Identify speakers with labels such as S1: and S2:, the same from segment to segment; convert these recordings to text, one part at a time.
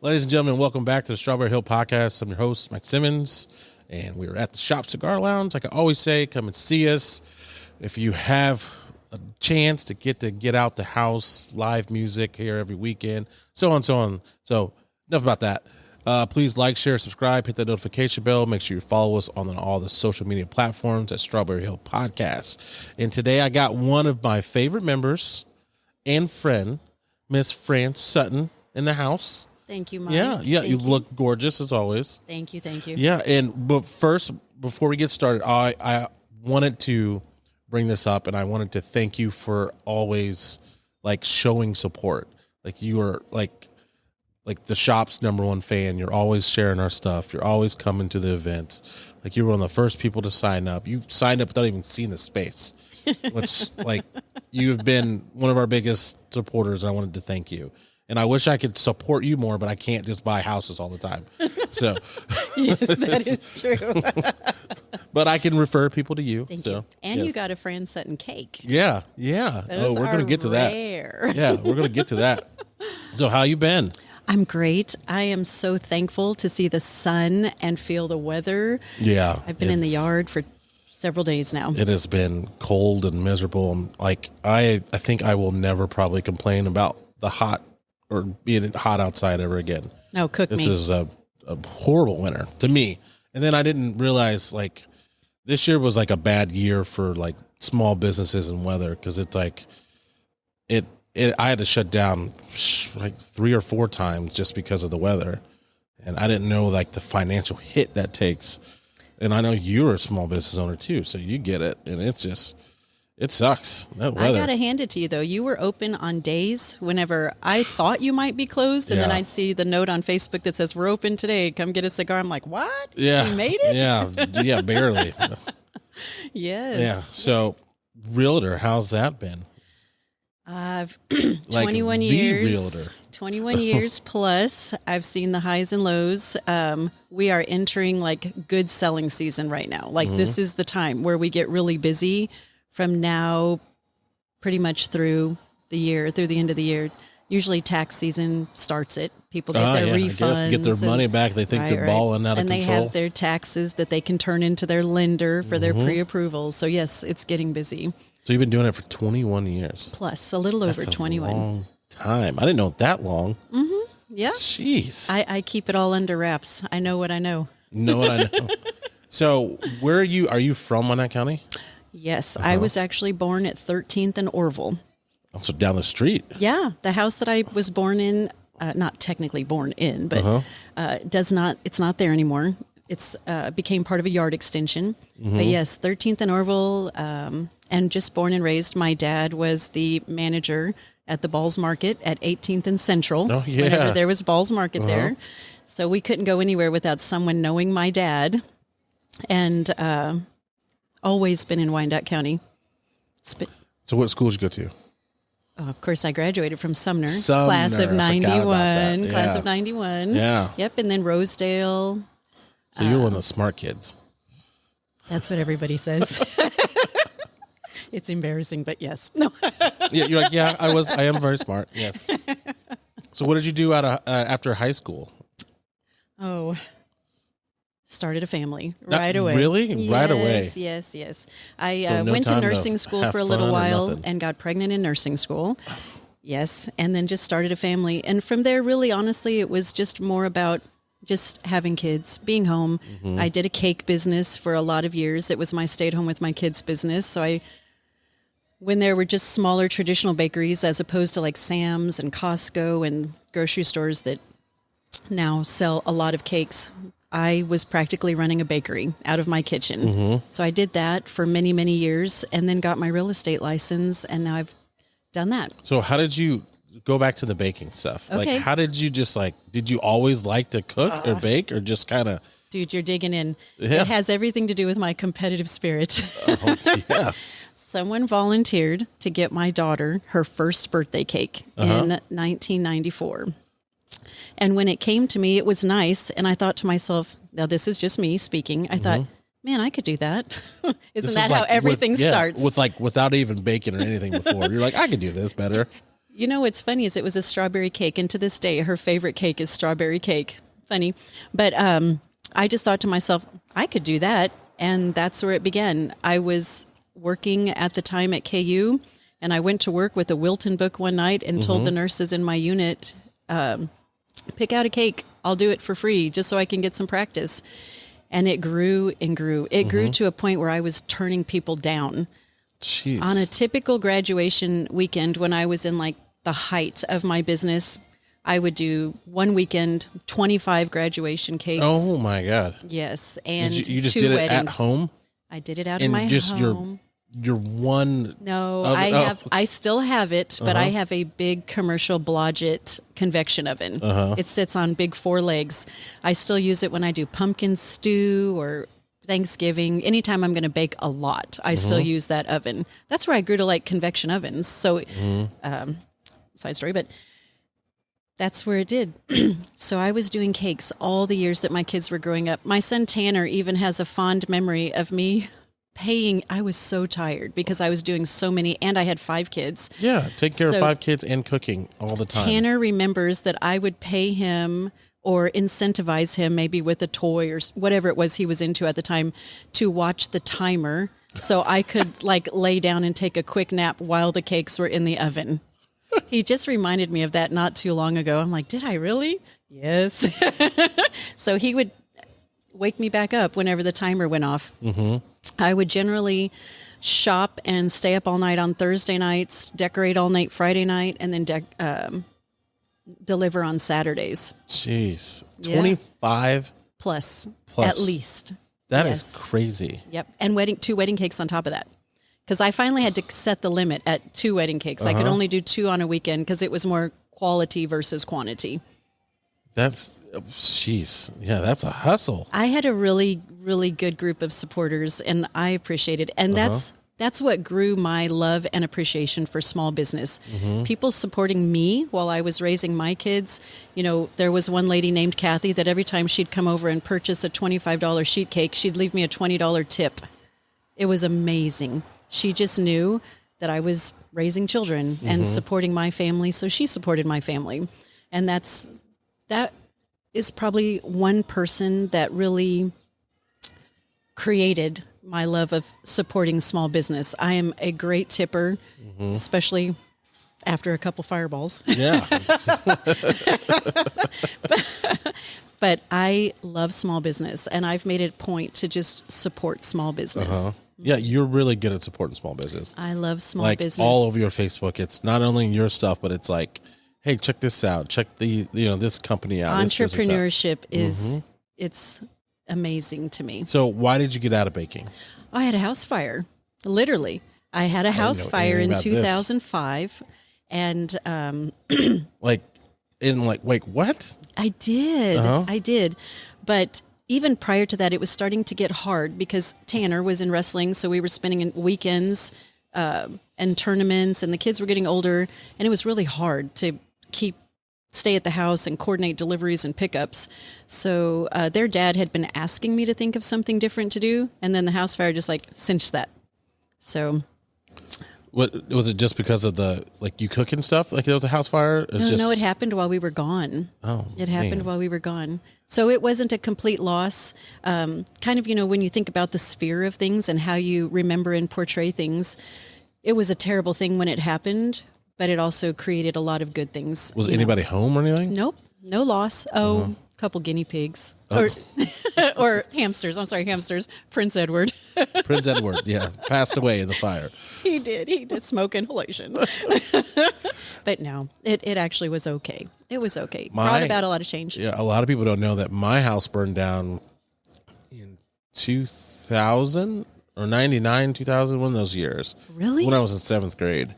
S1: Ladies and gentlemen, welcome back to the Strawberry Hill Podcast. I'm your host, Mike Simmons, and we're at the Shop Cigar Lounge. Like I always say, come and see us. If you have a chance to get out the house, live music here every weekend, so on, so on. So enough about that. Please like, share, subscribe, hit that notification bell. Make sure you follow us on all the social media platforms at Strawberry Hill Podcast. And today I got one of my favorite members and friend, Miss Fran Sutton, in the house.
S2: Thank you, Mike.
S1: Yeah, you look gorgeous as always.
S2: Thank you.
S1: Yeah, but first, before we get started, I wanted to bring this up, and I wanted to thank you for always like showing support. Like you are like the shop's number one fan. You're always sharing our stuff. You're always coming to the events. Like you were one of the first people to sign up. You signed up without even seeing the space, which like you have been one of our biggest supporters. And I wanted to thank you. And I wish I could support you more, but I can't just buy houses all the time. So
S2: yes, that is true.
S1: But I can refer people to you.
S2: Thank you. And
S1: yes.
S2: you got a Fran Sutton cake.
S1: Yeah.
S2: Those
S1: we're going to get to
S2: rare.
S1: that. Yeah, we're going to get to that. So how you been?
S2: I'm great. I am so thankful to see the sun and feel the weather.
S1: Yeah.
S2: I've been in the yard for several days now.
S1: It has been cold and miserable. Like I think I will never probably complain about the hot or being hot outside ever again.
S2: No,
S1: This is a horrible winter to me. And then I didn't realize like this year was like a bad year for like small businesses and weather because it's like I had to shut down like 3 or 4 times just because of the weather. And I didn't know like the financial hit that takes. And I know you're a small business owner too, so you get it. And it's just, it sucks. That weather.
S2: I got to hand it to you, though. You were open on days whenever I thought you might be closed. And then I'd see the note on Facebook that says, we're open today. Come get a cigar. I'm like, what?
S1: Yeah.
S2: You made it?
S1: Yeah, barely.
S2: Yes.
S1: Yeah. So, realtor, how's that been?
S2: I've
S1: Like
S2: 21
S1: the
S2: years.
S1: realtor.
S2: 21 years plus. I've seen the highs and lows. We are entering like good selling season right now. Like this is the time where we get really busy from now pretty much through the end of the year. Usually tax season starts it. People get their refunds.
S1: I guess to get their money back. They think they're balling out of control.
S2: And they have their taxes that they can turn into their lender for their pre-approval. So yes, it's getting busy.
S1: So you've been doing it for 21 years.
S2: Plus, a little over 21.
S1: That's a long time. I didn't know it that long.
S2: Mm-hmm. Yeah.
S1: Jeez.
S2: I keep it all under wraps. I know what I know.
S1: Know what I know. So where are you? Are you from Wyandotte County?
S2: Yes. I was actually born at 13th and Orville.
S1: Oh, so down the street.
S2: Yeah. The house that I was born in, not technically born in, but it's not there anymore. It's became part of a yard extension. But yes, 13th and Orville, and just born and raised. My dad was the manager at the Balls Market at 18th and Central.
S1: Oh, yeah.
S2: Whenever there was Balls Market there. So we couldn't go anywhere without someone knowing my dad. And always been in Wyandotte County.
S1: So what school did you go to?
S2: Oh, of course, I graduated from Sumner. Class of 91. Class of 91.
S1: Yeah.
S2: Yep, and then Rosedale.
S1: So you're one of the smart kids.
S2: That's what everybody says. It's embarrassing, but yes. No.
S1: Yeah, you're like, yeah, I am very smart. Yes. So what did you do after high school?
S2: Oh, started a family right away.
S1: Really?
S2: Yes,
S1: Right away?
S2: Yes. I
S1: So no
S2: went to
S1: time to
S2: nursing school
S1: have
S2: for a little
S1: fun or
S2: while
S1: nothing?
S2: and got pregnant in nursing school. Yes, and then just started a family. And from there, really, honestly, it was just more about just having kids, being home. I did a cake business for a lot of years. It was my stayed home with my kids business. So when there were just smaller traditional bakeries as opposed to like Sam's and Costco and grocery stores that now sell a lot of cakes, I was practically running a bakery out of my kitchen. So I did that for many, many years and then got my real estate license, and now I've done that.
S1: So how did you go back to the baking stuff?
S2: Okay.
S1: Like, how did you did you always like to cook or bake, or just kind of?
S2: Dude, you're digging in.
S1: Yeah.
S2: It has everything to do with my competitive spirit.
S1: Yeah.
S2: Someone volunteered to get my daughter her first birthday cake in 1994. And when it came to me, it was nice. And I thought to myself, now this is just me speaking. I thought, man, I could do that. Isn't that how everything starts?
S1: Without even baking or anything before. You're like, I could do this better.
S2: You know what's funny is it was a strawberry cake, and to this day, her favorite cake is strawberry cake. Funny. But I just thought to myself, I could do that, and that's where it began. I was working at the time at KU, and I went to work with a Wilton book one night and told the nurses in my unit, pick out a cake. I'll do it for free just so I can get some practice. And it grew and grew. It grew to a point where I was turning people down.
S1: Jeez.
S2: On a typical graduation weekend, when I was in like the height of my business, I would do one weekend, 25 graduation cakes.
S1: Oh my God.
S2: Yes. And
S1: you just
S2: 2
S1: did it
S2: weddings.
S1: at home?
S2: I did it out of my
S1: just
S2: home.
S1: your one.
S2: No, I still have it, but I have a big commercial Blodgett convection oven. It sits on big 4 legs. I still use it when I do pumpkin stew or Thanksgiving. Anytime I'm going to bake a lot, I still use that oven. That's where I grew to like convection ovens. So, side story, but that's where it did. So I was doing cakes all the years that my kids were growing up. My son Tanner even has a fond memory of me paying. I was so tired because I was doing so many, and I had 5 kids.
S1: Yeah, take care of 5 kids and cooking all the time.
S2: Tanner remembers that I would pay him or incentivize him maybe with a toy or whatever it was he was into at the time to watch the timer so I could like lay down and take a quick nap while the cakes were in the oven. He just reminded me of that not too long ago. I'm like, did I really? Yes. So he would wake me back up whenever the timer went off. I would generally shop and stay up all night on Thursday nights, decorate all night Friday night, and then deliver on Saturdays.
S1: Jeez. 25
S2: plus
S1: Plus.
S2: at least.
S1: That is crazy.
S2: Yep. And 2 wedding cakes on top of that. Because I finally had to set the limit at 2 wedding cakes. I could only do 2 on a weekend because it was more quality versus quantity.
S1: That's, jeez. Yeah, that's a hustle.
S2: I had a really, really good group of supporters, and I appreciate it. And that's what grew my love and appreciation for small business. People supporting me while I was raising my kids. You know, there was one lady named Kathy that every time she'd come over and purchase a $25 sheet cake, she'd leave me a $20 tip. It was amazing. She just knew that I was raising children and supporting my family, so she supported my family. And that is probably one person that really created my love of supporting small business. I am a great tipper, especially after a couple fireballs.
S1: Yeah.
S2: But I love small business, and I've made it a point to just support small business.
S1: Yeah, you're really good at supporting small business.
S2: I love small
S1: like
S2: business.
S1: all over your Facebook. It's not only your stuff, but it's like, hey, check this out. Check this company out.
S2: Entrepreneurship is it's amazing to me.
S1: So why did you get out of baking?
S2: I had a house fire. Literally. I had a house fire in 2005 and
S1: wait, what?
S2: I did. I did. But even prior to that, it was starting to get hard because Tanner was in wrestling. So we were spending weekends and tournaments, and the kids were getting older. And it was really hard to stay at the house and coordinate deliveries and pickups. So their dad had been asking me to think of something different to do. And then the house fire just like cinched that. So.
S1: What was it? Just because of you cooking stuff? Like there was a house fire?
S2: No, it happened while we were gone.
S1: Oh,
S2: it happened while we were gone. So it wasn't a complete loss. Kind of, when you think about the sphere of things and how you remember and portray things, it was a terrible thing when it happened, but it also created a lot of good things.
S1: Was anybody home or anything?
S2: Nope, no loss. Oh, a couple guinea pigs or hamsters. I'm sorry, hamsters. Prince Edward.
S1: Prince Edward, yeah, passed away in the fire.
S2: He did smoke inhalation. But no, it actually was okay. It was okay. Brought about a lot of change.
S1: Yeah, a lot of people don't know that my house burned down in 2000 or 99, 2000, one of those years.
S2: Really?
S1: When I was in 7th grade.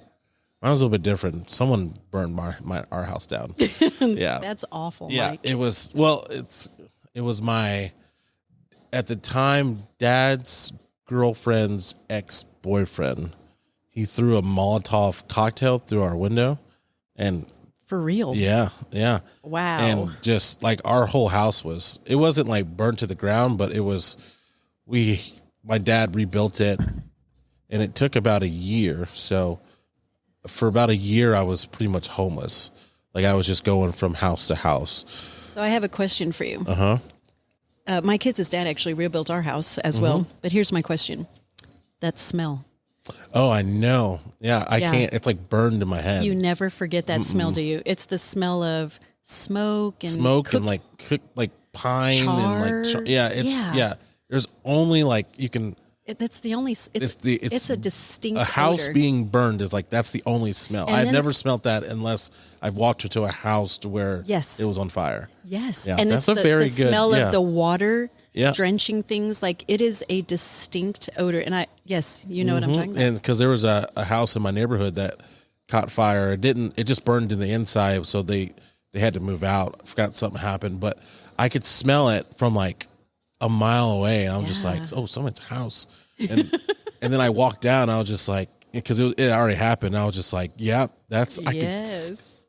S1: Mine was a little bit different. Someone burned our house down. Yeah.
S2: That's awful,
S1: yeah,
S2: Mike.
S1: it was, it was my, at the time, dad's girlfriend's ex-boyfriend. He threw a Molotov cocktail through our window, and
S2: for real.
S1: Yeah.
S2: Wow.
S1: And just like our whole house it wasn't like burnt to the ground, but it was, my dad rebuilt it, and it took about a year. So for about a year, I was pretty much homeless. Like I was just going from house to house.
S2: So I have a question for you.
S1: Uh-huh.
S2: My kids' dad actually rebuilt our house as well. But here's my question. That smell.
S1: Oh, I know. Yeah, I can't. It's like burned in my head.
S2: You never forget that smell, do you? It's the smell of smoke and
S1: like pine
S2: char.
S1: and like yeah. There's only like you can.
S2: That's the only. It's a distinct
S1: a house
S2: odor.
S1: being burned is like that's the only smell.
S2: And
S1: I've
S2: then-
S1: never smelt that unless I've walked into a house to where
S2: Yes.
S1: it was on fire.
S2: Yes,
S1: Yeah,
S2: and
S1: that's
S2: it's
S1: a very
S2: the
S1: good-
S2: smell
S1: yeah.
S2: of the water
S1: Yeah.
S2: drenching things. Like it is a distinct odor, and you know what I'm talking about.
S1: And because there was a house in my neighborhood that caught fire, it just burned in the inside, so they had to move out. I forgot something happened, but I could smell it from like a mile away, and I'm just like, oh, someone's house. And then I walked down, I was just like, because it already happened. I was just like, yeah, that's I can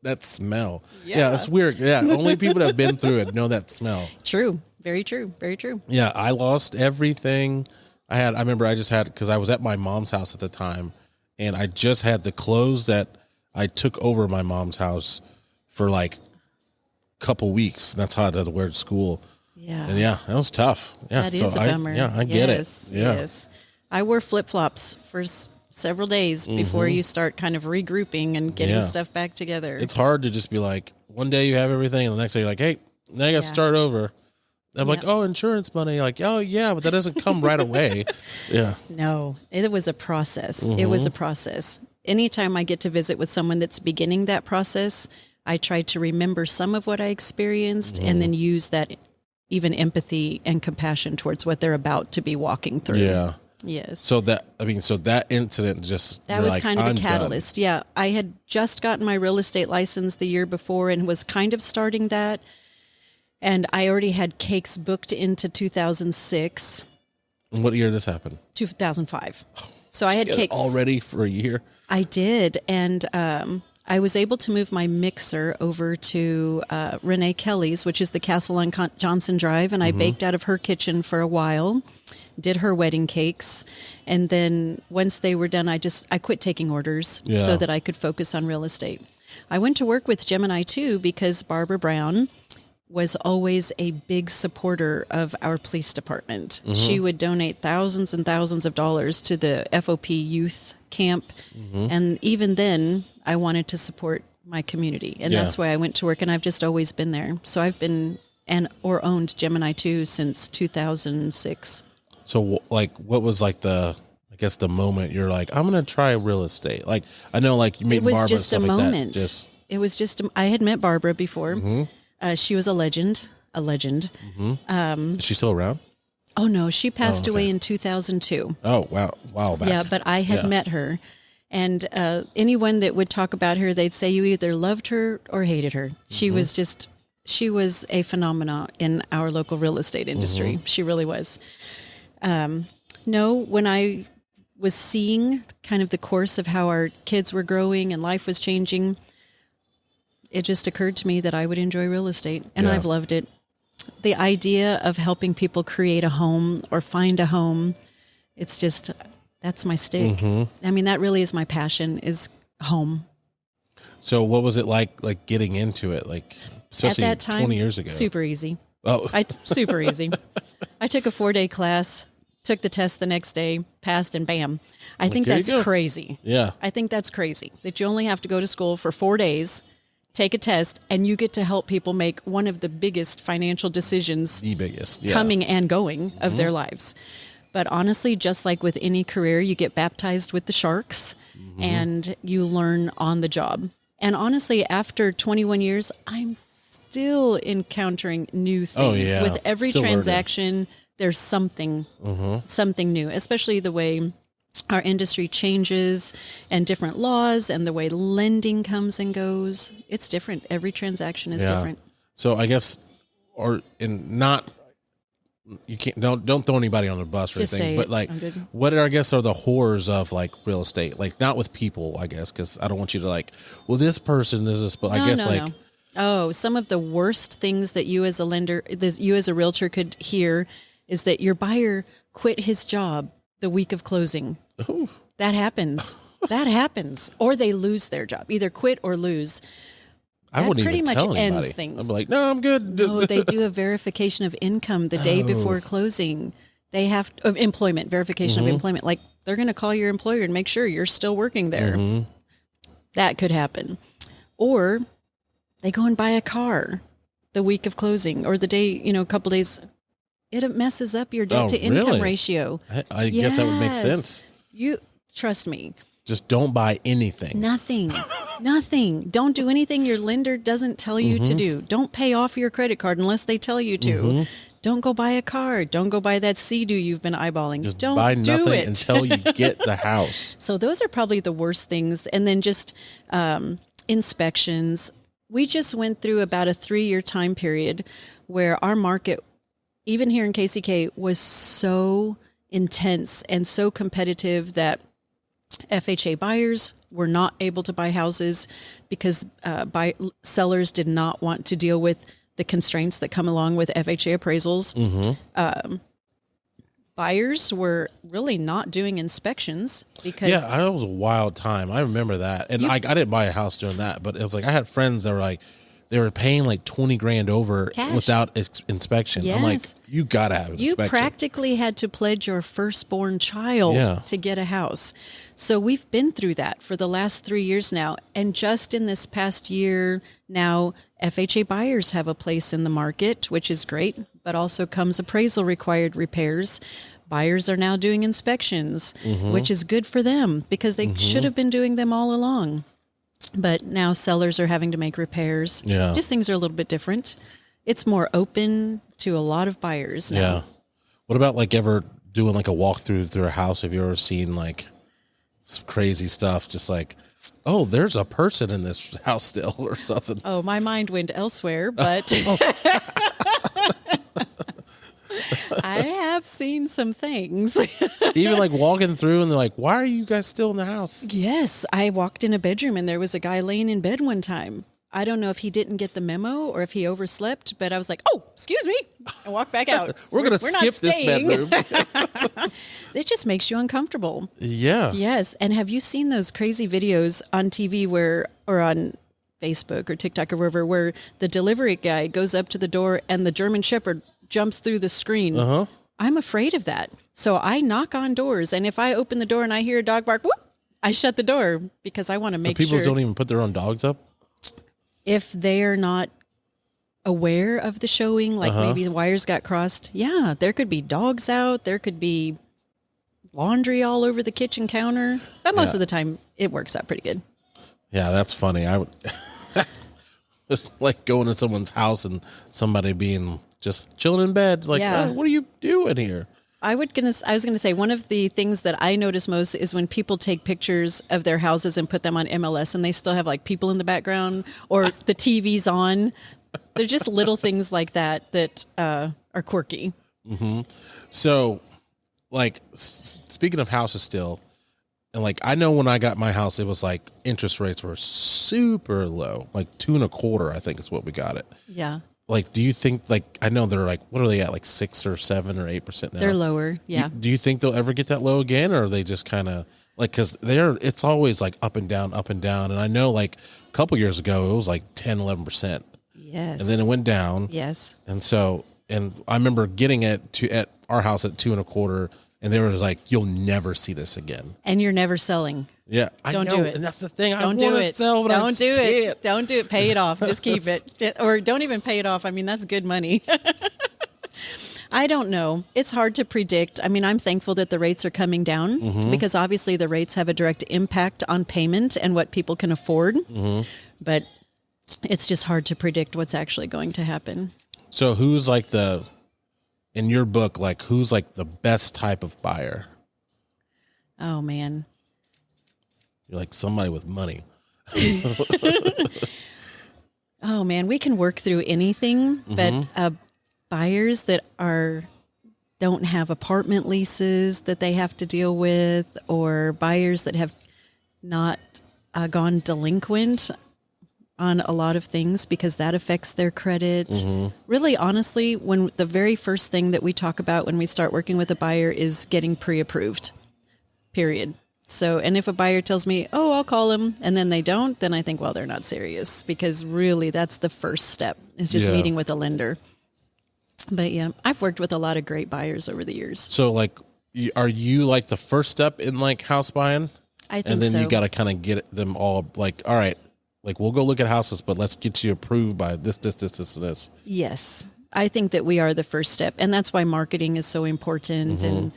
S1: that smell. Yeah, that's weird. Yeah, only people that have been through it know that smell.
S2: True, very true, very true.
S1: Yeah, I lost everything I had. I remember I just had, because I was at my mom's house at the time, and I just had the clothes that I took over my mom's house for like a couple weeks. And that's how I had to wear to school.
S2: Yeah,
S1: And yeah, that was tough. Yeah,
S2: that is a bummer.
S1: I get it. Yeah.
S2: Yes, I wore flip flops for several days before you start kind of regrouping and getting stuff back together.
S1: It's hard to just be like, one day you have everything, and the next day you're like, hey, now you got to start over. I'm like, oh, insurance money. Like, oh, yeah, but that doesn't come right away. Yeah.
S2: No, it was a process. It was a process. Anytime I get to visit with someone that's beginning that process, I try to remember some of what I experienced and then use that even empathy and compassion towards what they're about to be walking through.
S1: Yeah.
S2: Yes.
S1: So that incident just,
S2: That was
S1: like,
S2: kind of a
S1: I'm
S2: catalyst.
S1: done.
S2: Yeah. I had just gotten my real estate license the year before and was kind of starting that. And I already had cakes booked into 2006,
S1: What year did this happen?
S2: 2005. So I had cakes
S1: Already for a year?
S2: I did. And I was able to move my mixer over to Renee Kelly's, which is the Castle on Johnson Drive. And I baked out of her kitchen for a while, did her wedding cakes. And then once they were done, I quit taking orders so that I could focus on real estate. I went to work with Gemini too, because Barbara Brown was always a big supporter of our police department. She would donate thousands and thousands of dollars to the FOP youth camp. And even then, I wanted to support my community. And that's why I went to work, and I've just always been there. So I've been or owned Gemini 2 since 2006.
S1: So, like, what was like the moment you're like, I'm going to try real estate? Like, I know, like, you meet Barbara.
S2: It was just a moment.
S1: Like that.
S2: It was just, I had met Barbara before. She was a legend.
S1: Is she still around?
S2: Oh, no, she passed away in 2002.
S1: Oh, wow back.
S2: Yeah, but I had met her. And anyone that would talk about her, they'd say you either loved her or hated her. She was a phenomenon in our local real estate industry. She really was. When I was seeing kind of the course of how our kids were growing and life was changing, it just occurred to me that I would enjoy real estate, and I've loved it. The idea of helping people create a home or find a home, it's just, that's my stick. I mean, that really is my passion, is home.
S1: So what was it like getting into it? Like, especially
S2: At that time,
S1: 20 years ago?
S2: super easy.
S1: Oh,
S2: Super easy. I took a 4-day class, took the test the next day, passed, and bam. I think
S1: there you
S2: that's
S1: go.
S2: crazy.
S1: yeah.
S2: I think that's crazy that you only have to go to school for 4 days, take a test, and you get to help people make one of the biggest financial decisions
S1: The biggest. Yeah.
S2: coming and going of their lives. But honestly, just like with any career, you get baptized with the sharks and you learn on the job. And honestly, after 21 years, I'm still encountering new things.
S1: yeah.
S2: With every
S1: Still learning.
S2: transaction, there's something new, especially the way our industry changes and different laws and the way lending comes and goes. It's different. Every transaction is different.
S1: So I guess, you can't, don't throw anybody on the bus or
S2: Just
S1: anything,
S2: say
S1: but
S2: it.
S1: like,
S2: I'm good.
S1: what are the horrors of like real estate? Like, not with people, I guess, because I don't want you to like, well, this person is this, but I guess like,
S2: Oh, some of the worst things that you as a lender, you as a realtor could hear is that your buyer quit his job the week of closing.
S1: Ooh.
S2: That happens. That happens. Or they lose their job, either quit or lose.
S1: I wouldn't
S2: pretty
S1: even
S2: much
S1: tell
S2: ends
S1: anybody.
S2: things.
S1: I'm like, no, I'm good.
S2: No, they do a verification of income the day before closing. They have of employment, verification of employment. Like they're going to call your employer and make sure you're still working there. That could happen. Or they go and buy a car the week of closing or the day, a couple days. It messes up your debt to income ratio.
S1: I guess that would make sense.
S2: You trust me.
S1: Just don't buy anything.
S2: Nothing. Don't do anything your lender doesn't tell you to do. Don't pay off your credit card unless they tell you to. Don't go buy a car. Don't go buy that Sea-Doo you've been eyeballing.
S1: Just
S2: don't
S1: buy
S2: do
S1: nothing
S2: it
S1: until you get the house.
S2: So those are probably the worst things. And then just inspections. We just went through about a 3-year time period where our market, even here in KCK, was so intense and so competitive that FHA buyers were not able to buy houses because sellers did not want to deal with the constraints that come along with FHA appraisals. Buyers were really not doing inspections because
S1: that was a wild time. I remember that, and I didn't buy a house during that, but it was like I had friends that were like, they were paying like 20 grand over
S2: cash
S1: without inspection.
S2: Yes.
S1: I'm like, you gotta have inspection.
S2: You practically had to pledge your firstborn child to get a house. So we've been through that for the last 3 years now. And just in this past year now, FHA buyers have a place in the market, which is great, but also comes appraisal required repairs. Buyers are now doing inspections, which is good for them because they should have been doing them all along. But now sellers are having to make repairs.
S1: Yeah.
S2: Just things are a little bit different. It's more open to a lot of buyers now.
S1: Yeah. What about like ever doing like a walkthrough through a house? Have you ever seen like some crazy stuff? Just like, oh, there's a person in this house still or something.
S2: Oh, my mind went elsewhere, but I have seen some things.
S1: Even like walking through and they're like, why are you guys still in the house?
S2: Yes. I walked in a bedroom and there was a guy laying in bed one time. I don't know if he didn't get the memo or if he overslept, but I was like, oh, excuse me, and walk back out.
S1: We're going to skip this bedroom.
S2: It just makes you uncomfortable.
S1: Yeah.
S2: Yes. And have you seen those crazy videos on TV or on Facebook or TikTok or wherever, where the delivery guy goes up to the door and the German Shepherd jumps through the screen? I'm afraid of that. So I knock on doors, and if I open the door and I hear a dog bark, whoop, I shut the door because I want to make sure.
S1: People don't even put their own dogs up?
S2: If they're not aware of the showing, like maybe the wires got crossed, there could be dogs out. There could be laundry all over the kitchen counter. But most of the time, it works out pretty good. Yeah,
S1: that's funny. I would like going to someone's house and somebody being just chilling in bed. Like, oh, what are you doing here?
S2: I was going to say one of the things that I notice most is when people take pictures of their houses and put them on MLS and they still have like people in the background or the TV's on. They're just little things like that are quirky.
S1: So, like, speaking of houses still, and like, I know when I got my house, it was like interest rates were super low, like 2.25%, I think is what we got it.
S2: Yeah.
S1: Like, do you think, like, I know they're like, what are they at, like 6 or 7 or 8% now?
S2: They're lower, yeah.
S1: Do you think they'll ever get that low again, or are they just kind of like, because it's always like up and down, and I know like a couple years ago it was like 10, 11%.
S2: Yes.
S1: And then it went down.
S2: Yes.
S1: And so, and I remember getting it at our house at 2.25%, and they were like, "You'll never see this again."
S2: And you're never selling.
S1: Yeah,
S2: don't do it.
S1: And that's the thing.
S2: Don't do it.
S1: Sell, but
S2: don't do it. Don't do it. Pay it off. Just keep it, or don't even pay it off. I mean, that's good money. I don't know. It's hard to predict. I mean, I'm thankful that the rates are coming down because obviously the rates have a direct impact on payment and what people can afford. But it's just hard to predict what's actually going to happen.
S1: So who's like in your book, like who's like the best type of buyer?
S2: Oh, man.
S1: You're like somebody with money.
S2: Oh, man. We can work through anything, but buyers that don't have apartment leases that they have to deal with, or buyers that have not gone delinquent on a lot of things because that affects their credit. Really, honestly, when the very first thing that we talk about when we start working with a buyer is getting pre-approved, period. So, and if a buyer tells me, oh, I'll call him, and then they don't, then I think, well, they're not serious, because really that's the first step, is just meeting with a lender. But yeah, I've worked with a lot of great buyers over the years.
S1: So like, are you like the first step in like house buying?
S2: I think so.
S1: And then you got to kind of get them all like, all right, like we'll go look at houses, but let's get you approved by this, and this.
S2: Yes. I think that we are the first step, and that's why marketing is so important.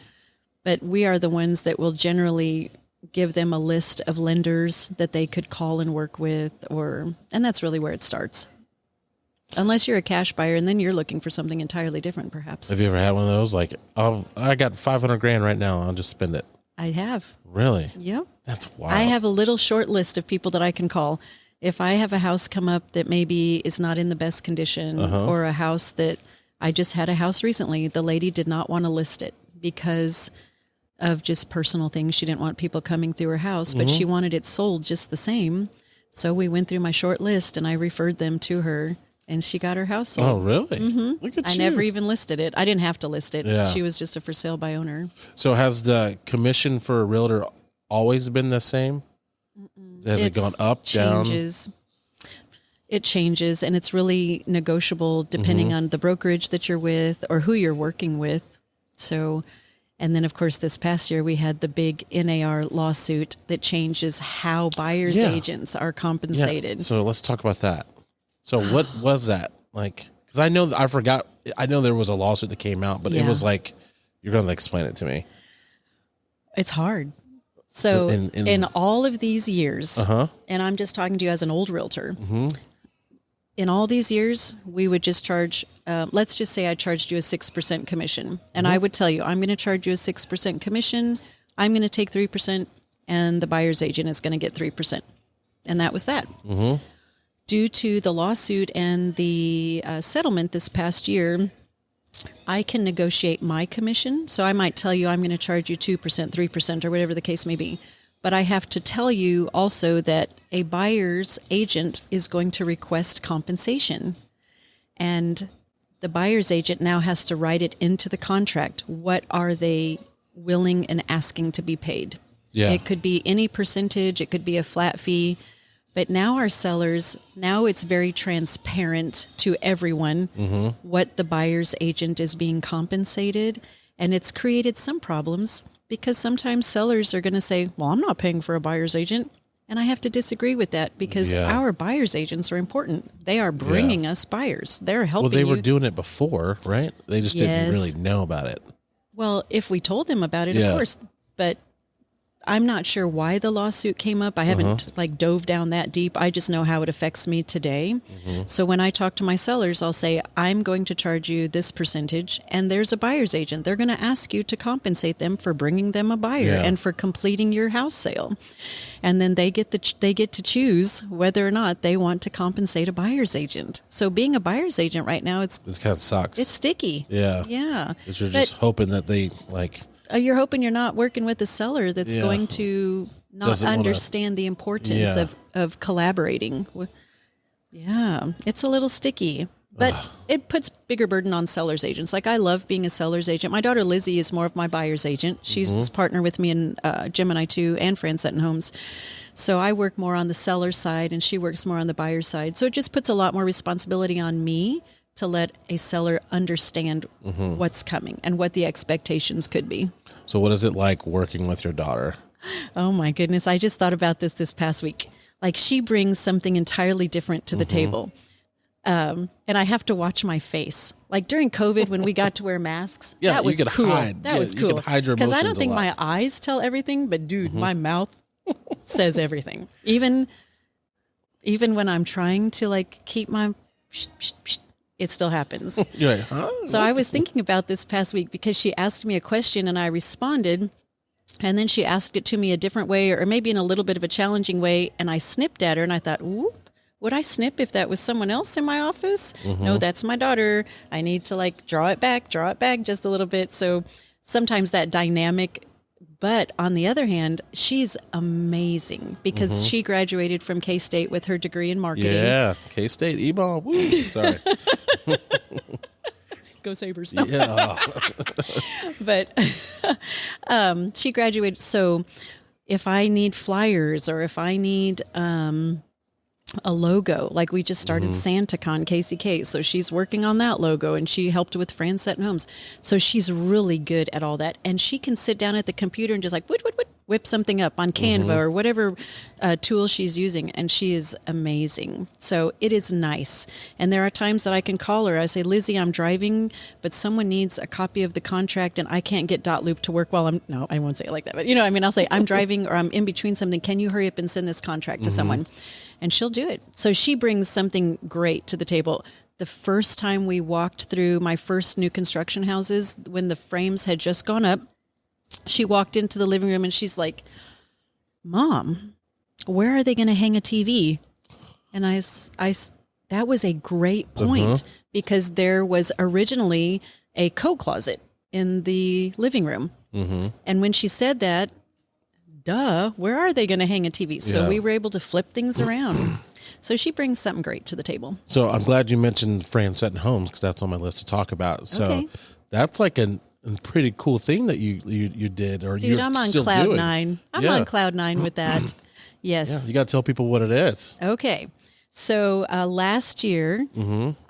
S2: But we are the ones that will generally give them a list of lenders that they could call and work with, and that's really where it starts. Unless you're a cash buyer, and then you're looking for something entirely different, perhaps.
S1: Have you ever had one of those? Like, oh, I got $500,000 right now. I'll just spend it.
S2: I have.
S1: Really?
S2: Yep.
S1: That's wild.
S2: I have a little short list of people that I can call. If I have a house come up that maybe is not in the best condition, or a house that I just had a house recently, the lady did not want to list it because of just personal things. She didn't want people coming through her house, but she wanted it sold just the same. So we went through my short list and I referred them to her, and she got her house sold.
S1: Oh, really? Look at you.
S2: I never even listed it. I didn't have to list it.
S1: Yeah.
S2: She was just a for sale by owner.
S1: So has the commission for a realtor always been the same? Has it gone up,
S2: changes.
S1: down?
S2: It changes, and it's really negotiable depending on the brokerage that you're with or who you're working with. So, and then of course this past year we had the big NAR lawsuit that changes how buyers agents are compensated.
S1: Yeah. So let's talk about that. So what was that like? Because I know I forgot. I know there was a lawsuit that came out, but it was like, you're going to explain it to me.
S2: It's hard. So in all of these years, and I'm just talking to you as an old realtor, in all these years, we would just charge, let's just say I charged you a 6% commission. And I would tell you, I'm going to charge you a 6% commission. I'm going to take 3%, and the buyer's agent is going to get 3%. And that was that. Due to the lawsuit and the settlement this past year, I can negotiate my commission. So I might tell you I'm going to charge you 2%, 3%, or whatever the case may be. But I have to tell you also that a buyer's agent is going to request compensation. And the buyer's agent now has to write it into the contract. What are they willing and asking to be paid?
S1: Yeah.
S2: It could be any percentage. It could be a flat fee. But now our sellers, now it's very transparent to everyone what the buyer's agent is being compensated. And it's created some problems because sometimes sellers are going to say, well, I'm not paying for a buyer's agent. And I have to disagree with that because our buyer's agents are important. They are bringing us buyers. They're helping
S1: Well, they were doing it before, right? They just didn't really know about it.
S2: Well, if we told them about it, of course. But I'm not sure why the lawsuit came up. I haven't dove down that deep. I just know how it affects me today. So when I talk to my sellers, I'll say, I'm going to charge you this percentage, and there's a buyer's agent. They're going to ask you to compensate them for bringing them a buyer and for completing your house sale. And then they get to choose whether or not they want to compensate a buyer's agent. So being a buyer's agent right now, it
S1: kind of sucks.
S2: It's sticky.
S1: Yeah.
S2: Yeah.
S1: Because you're just hoping that they
S2: you're hoping you're not working with a seller that's going to not understand the importance of collaborating. Yeah, it's a little sticky, but it puts bigger burden on seller's agents. Like, I love being a seller's agent. My daughter Lizzie is more of my buyer's agent. She's partner with me in Gemini 2 and Fran Sutton Homes. So I work more on the seller side and she works more on the buyer side. So it just puts a lot more responsibility on me to let a seller understand what's coming and what the expectations could be.
S1: So what is it like working with your daughter?
S2: Oh my goodness. I just thought about this past week. Like, she brings something entirely different to the table. And I have to watch my face. Like during COVID, when we got to wear masks, that was cool. That was cool. Because I don't think my eyes tell everything, but dude, my mouth says everything. Even when I'm trying to like keep my it still happens.
S1: You're like, huh?
S2: So I was thinking about this past week because she asked me a question and I responded, and then she asked it to me a different way, or maybe in a little bit of a challenging way, and I snipped at her and I thought, ooh, would I snip if that was someone else in my office? No, that's my daughter. I need to like draw it back just a little bit. So sometimes that dynamic. But on the other hand, she's amazing because she graduated from K-State with her degree in marketing.
S1: Yeah, K-State, E-ball. Woo. Sorry.
S2: Go Sabres.
S1: Yeah.
S2: But she graduated. So if I need flyers or if I need a logo, like we just started SantaCon KCK, so she's working on that logo, and she helped with Fran Sutton Homes. So she's really good at all that, and she can sit down at the computer and just like whip something up on Canva or whatever tool she's using, and she is amazing. So it is nice. And there are times that I can call her. I say, Lizzie, I'm driving, but someone needs a copy of the contract, and I can't get .loop to work while no, I won't say it like that, but I'll say, I'm driving or I'm in between something. Can you hurry up and send this contract to someone? And she'll do it. So she brings something great to the table. The first time we walked through my first new construction houses, when the frames had just gone up, she walked into the living room and she's like, Mom, where are they going to hang a TV? And that was a great point because there was originally a coat closet in the living room. And when she said that, where are they going to hang a TV? So we were able to flip things around. So she brings something great to the table.
S1: So I'm glad you mentioned Fran Sutton Homes because that's on my list to talk about. So that's like a pretty cool thing that you did, or
S2: Dude, I'm on
S1: still
S2: cloud
S1: doing.
S2: 9. I'm on cloud 9 with that. Yes.
S1: Yeah, you got to tell people what it is.
S2: Okay. So last year,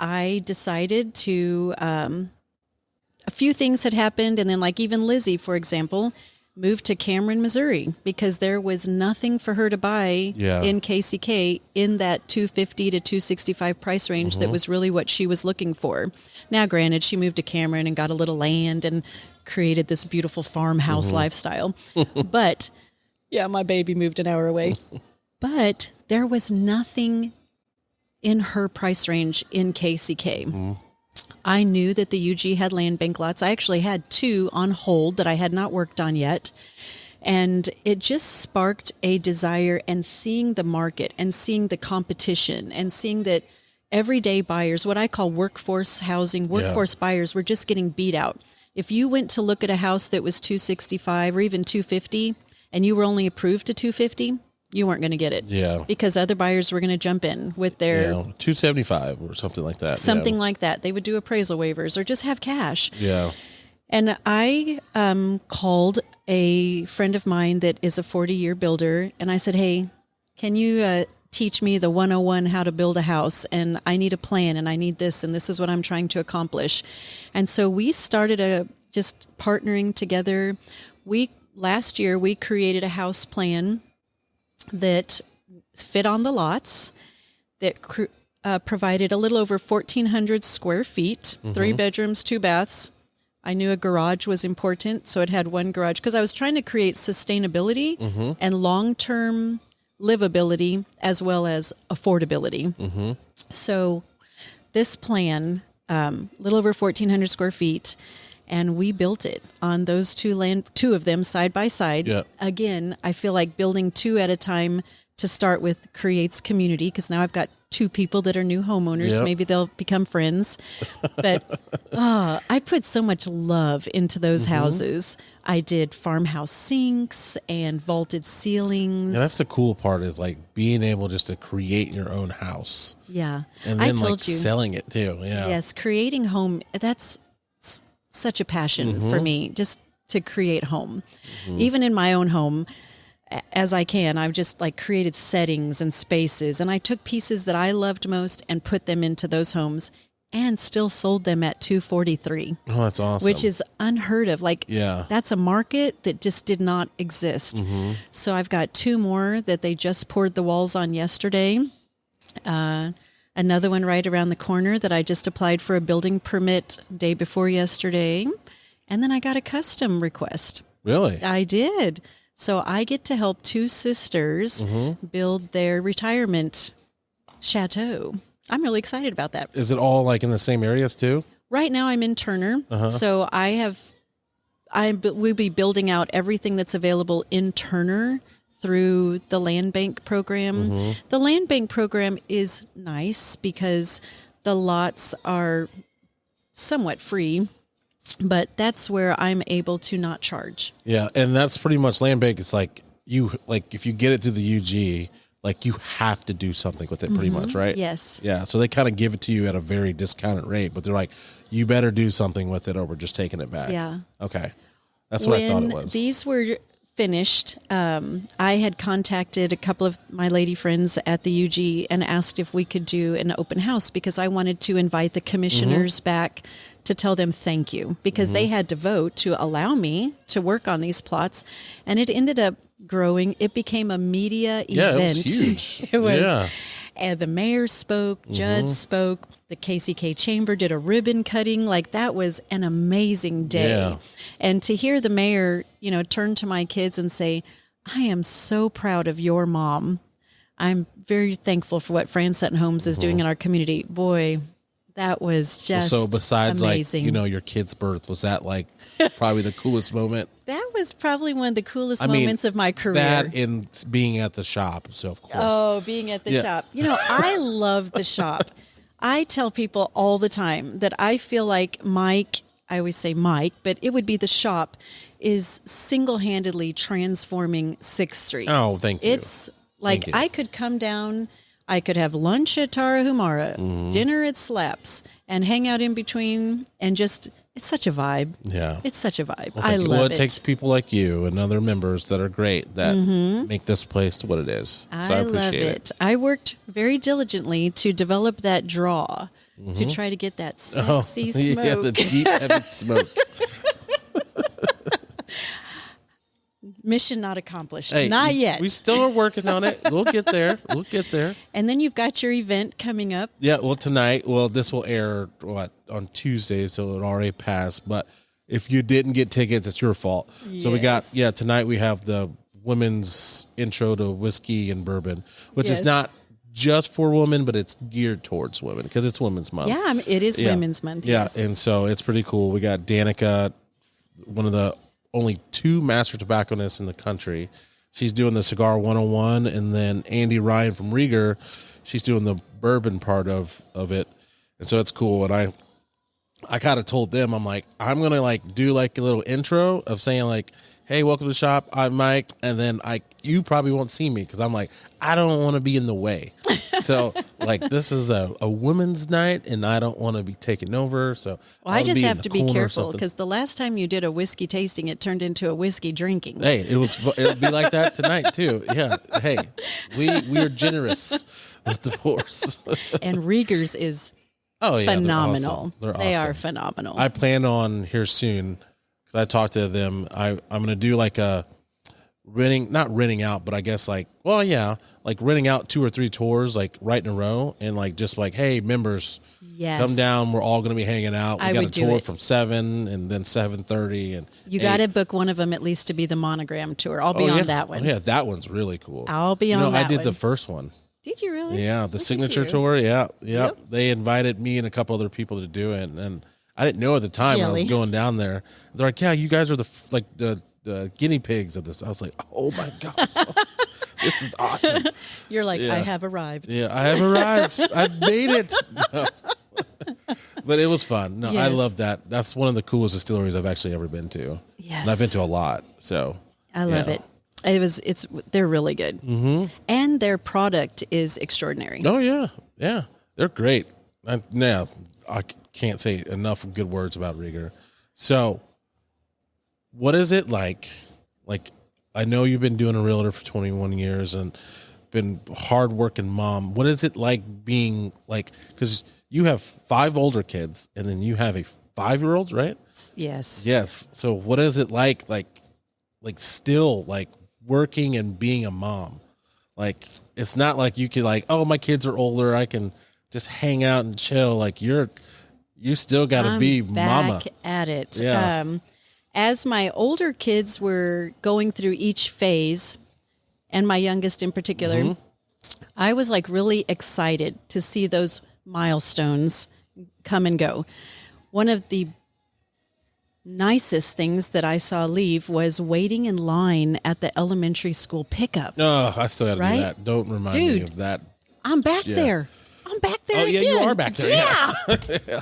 S2: I decided to, a few things had happened. And then like even Lizzie, for example, moved to Cameron, Missouri, because there was nothing for her to buy in KCK in that 250 to 265 price range that was really what she was looking for. Now, granted, she moved to Cameron and got a little land and created this beautiful farmhouse lifestyle. But, my baby moved an hour away. But there was nothing in her price range in KCK. I knew that the UG had land bank lots. I actually had 2 on hold that I had not worked on yet. And it just sparked a desire, and seeing the market and seeing the competition and seeing that everyday buyers, what I call workforce housing, workforce buyers, were just getting beat out. If you went to look at a house that was 265 or even 250 and you were only approved to 250, you weren't going to get it. Yeah. Because other buyers were going to jump in with their
S1: 275 or something like that.
S2: Something like that. They would do appraisal waivers or just have cash.
S1: Yeah.
S2: And I called a friend of mine that is a 40-year builder, and I said, hey, can you teach me the 101 how to build a house? And I need a plan, and I need this, and this is what I'm trying to accomplish. And so we started just partnering together. Last year, we created a house plan that fit on the lots, that provided a little over 1,400 square feet, 3 bedrooms, 2 baths. I knew a garage was important, so it had 1 garage because I was trying to create sustainability and long-term livability as well as affordability. So this plan, little over 1,400 square feet, and we built it on those 2 of them side by side. Yep. Again, I feel like building 2 at a time to start with creates community, because now I've got 2 people that are new homeowners. Yep. Maybe they'll become friends. But I put so much love into those houses. I did farmhouse sinks and vaulted ceilings.
S1: Yeah, that's the cool part, is like being able just to create your own house.
S2: Yeah.
S1: And then selling it too. Yeah.
S2: Yes, creating home, that's such a passion for me, just to create home. Even in my own home, as I can, I've just created settings and spaces, and I took pieces that I loved most and put them into those homes and still sold them at $243.
S1: Oh, that's awesome.
S2: Which is unheard of. That's a market that just did not exist. So I've got 2 more that they just poured the walls on yesterday. Another one right around the corner that I just applied for a building permit day before yesterday. And then I got a custom request.
S1: Really?
S2: I did. So I get to help 2 sisters build their retirement chateau. I'm really excited about that.
S1: Is it all in the same areas too?
S2: Right now I'm in Turner. So we'll be building out everything that's available in Turner through the land bank program. The land bank program is nice because the lots are somewhat free, but that's where I'm able to not charge. Yeah,
S1: and that's pretty much land bank. It's if you get it through the UG, you have to do something with it pretty much, right?
S2: Yes.
S1: Yeah, so they kind of give it to you at a very discounted rate, but they're like, you better do something with it or we're just taking it back.
S2: Yeah.
S1: Okay. That's what I thought it was.
S2: These were finished, I had contacted a couple of my lady friends at the UG and asked if we could do an open house because I wanted to invite the commissioners back to tell them thank you because they had to vote to allow me to work on these plots. And it ended up growing. It became a media event.
S1: Yeah, it was huge.
S2: It was.
S1: Yeah.
S2: And the mayor spoke, Judd spoke, the KCK Chamber did a ribbon cutting. Like, that was an amazing day.
S1: Yeah.
S2: And to hear the mayor, turn to my kids and say, I am so proud of your mom. I'm very thankful for what Fran Sutton Homes is doing in our community. Boy, that was just
S1: So besides
S2: amazing.
S1: your kid's birth, was that like probably the coolest moment?
S2: That was probably one of the coolest moments of my career.
S1: That and being at the shop. So of course.
S2: Oh, being at the shop. I love the shop. I tell people all the time that I feel like Mike, I always say Mike, but it would be the shop, is single-handedly transforming 6th Street.
S1: Oh, thank you.
S2: It's like I could come down, I could have lunch at Tarahumara, dinner at Slaps, and hang out in between and just, it's such a vibe.
S1: Yeah.
S2: It's such a vibe.
S1: Well,
S2: I
S1: thank you.
S2: love
S1: Well,
S2: it.
S1: it takes people like you and other members that are great that make this place to what it is. So I
S2: love
S1: appreciate
S2: it. I worked very diligently to develop that draw to try to get that sexy smoke.
S1: Yeah, the deep, heavy smoke.
S2: Mission not accomplished.
S1: Hey,
S2: Not yet.
S1: We still are working on it. We'll get there. We'll get there.
S2: And then you've got your event coming up.
S1: Yeah, well, tonight, this will air, on Tuesday, so it already passed. But if you didn't get tickets, it's your fault. So we got, tonight we have the women's intro to whiskey and bourbon, which is not just for women, but it's geared towards women because it's Women's Month.
S2: Yeah, it is Women's Month, yes.
S1: Yeah, and so it's pretty cool. We got Danica, one of the only 2 master tobacconists in the country. She's doing the Cigar 101, and then Andy Ryan from Rieger, she's doing the bourbon part of it. And so it's cool. And I kind of told them, I'm like, I'm going to do a little intro of saying hey, welcome to the shop. I'm Mike. And then you probably won't see me because I'm like, I don't want to be in the way. So this is a women's night and I don't want to be taken over. So
S2: I just have to be careful because the last time you did a whiskey tasting, it turned into a whiskey drinking.
S1: Hey, it'll be like that tonight too. Yeah. Hey, we are generous with the pours.
S2: And Rieger's is phenomenal.
S1: They're awesome.
S2: They are phenomenal.
S1: I plan on here soon because I talked to them. I'm going to do a not renting out, but I guess renting out 2 or 3 tours right in a row and just hey, members, come down. We're all going to be hanging out. We got a tour from 7 and then 7:30 and
S2: you got to book one of them at least to be the monogram tour. I'll be on that one.
S1: Oh, yeah, that one's really cool.
S2: I'll be on that one.
S1: I did the first one.
S2: Did you really?
S1: Yeah, the signature tour. Yeah, yep. They invited me and a couple other people to do it, and I didn't know at the time when I was going down there. They're like, "Yeah, you guys are the guinea pigs of this." I was like, "Oh my god, this is awesome!"
S2: You're like, "I have arrived."
S1: Yeah, I have arrived. I've made it. No. But it was fun. No, I love that. That's one of the coolest distilleries I've actually ever been to.
S2: Yes,
S1: and I've been to a lot. So
S2: I love it. They're really good, and their product is extraordinary.
S1: Oh yeah, they're great. I can't say enough good words about Rieger. So, what is it like? I know you've been doing a realtor for 21 years and been hardworking mom. What is it like being because you have 5 older kids and then you have a 5-year-old, right? Yes. So what is it like still working and being a mom? It's not like you can oh, my kids are older, I can just hang out and chill. You still got to be mama.
S2: Back at it.
S1: Yeah.
S2: As my older kids were going through each phase, and my youngest in particular, I was really excited to see those milestones come and go. One of the nicest things that I saw leave was waiting in line at the elementary school pickup.
S1: Oh, I still got to do that. Don't remind me of that.
S2: I'm back there. I'm back there again.
S1: Oh, yeah, you are back there.
S2: Yeah.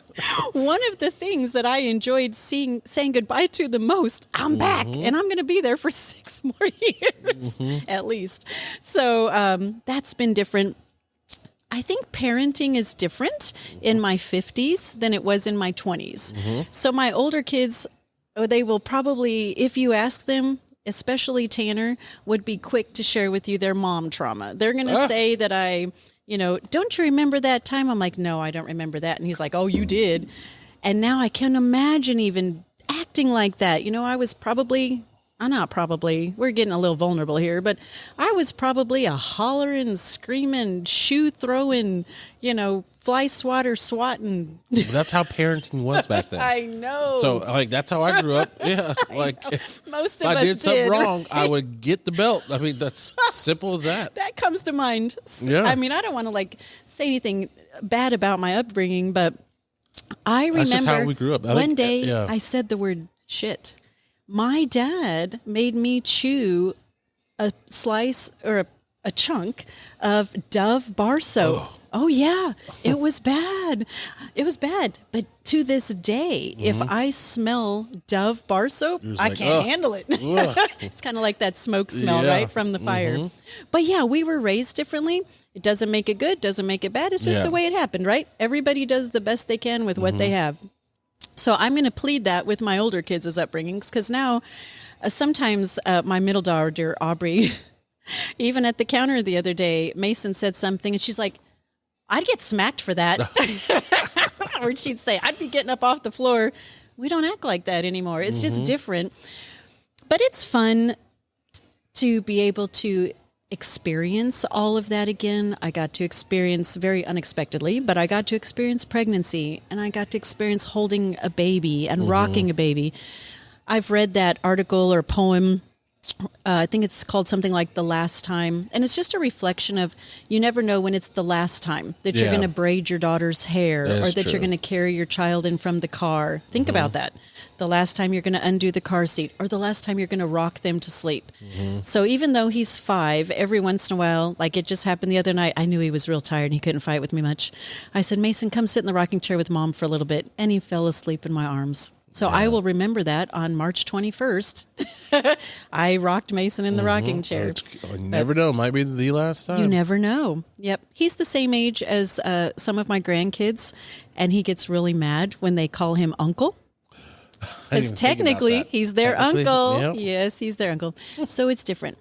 S2: One of the things that I enjoyed saying goodbye to the most, I'm back, and I'm going to be there for 6 more years at least. So that's been different. I think parenting is different in my 50s than it was in my 20s. So my older kids, they will probably, if you ask them, especially Tanner, would be quick to share with you their mom trauma. They're going to say that don't you remember that time? I'm like, no, I don't remember that. And he's like, oh, you did. And now I can imagine even acting like that. We're getting a little vulnerable here, but I was probably a hollering, screaming, shoe throwing, fly swatter swatting.
S1: That's how parenting was back then.
S2: I know.
S1: So that's how I grew up. Yeah. If
S2: most of
S1: I
S2: us
S1: did something
S2: right?
S1: wrong, I would get the belt. I mean, that's simple as that.
S2: That comes to mind.
S1: Yeah.
S2: I mean, I don't want to say anything bad about my upbringing, but I remember
S1: that's just how we grew up.
S2: One day I said the word shit. My dad made me chew a slice or a chunk of Dove bar soap. Oh yeah, it was bad. It was bad. But to this day, if I smell Dove bar soap, I can't handle it. It's kind of like that smoke smell, right, from the fire. But yeah, we were raised differently. It doesn't make it good, doesn't make it bad. It's just the way it happened, right? Everybody does the best they can with what they have. So I'm going to plead that with my older kids as upbringings, because now sometimes my middle daughter, Aubrey, even at the counter the other day, Mason said something and she's like, I'd get smacked for that. Or she'd say, I'd be getting up off the floor. We don't act like that anymore. It's just different. But it's fun to be able to experience all of that again. I got to experience very unexpectedly, but I got to experience pregnancy, and I got to experience holding a baby and rocking a baby. I've read that article or poem. I think it's called something like The Last Time. And it's just a reflection of, you never know when it's the last time that you're going to braid your daughter's hair or that you're going to carry your child in from the car. Think about that. The last time you're going to undo the car seat, or the last time you're going to rock them to sleep. So even though he's 5, every once in a while, like it just happened the other night, I knew he was real tired and he couldn't fight with me much. I said, Mason, come sit in the rocking chair with Mom for a little bit. And he fell asleep in my arms. So I will remember that on March 21st. I rocked Mason in the rocking chair.
S1: You never know. Might be the last time.
S2: You never know. Yep. He's the same age as some of my grandkids, and he gets really mad when they call him uncle. Because technically, he's their uncle. Yep. Yes, he's their uncle. So it's different.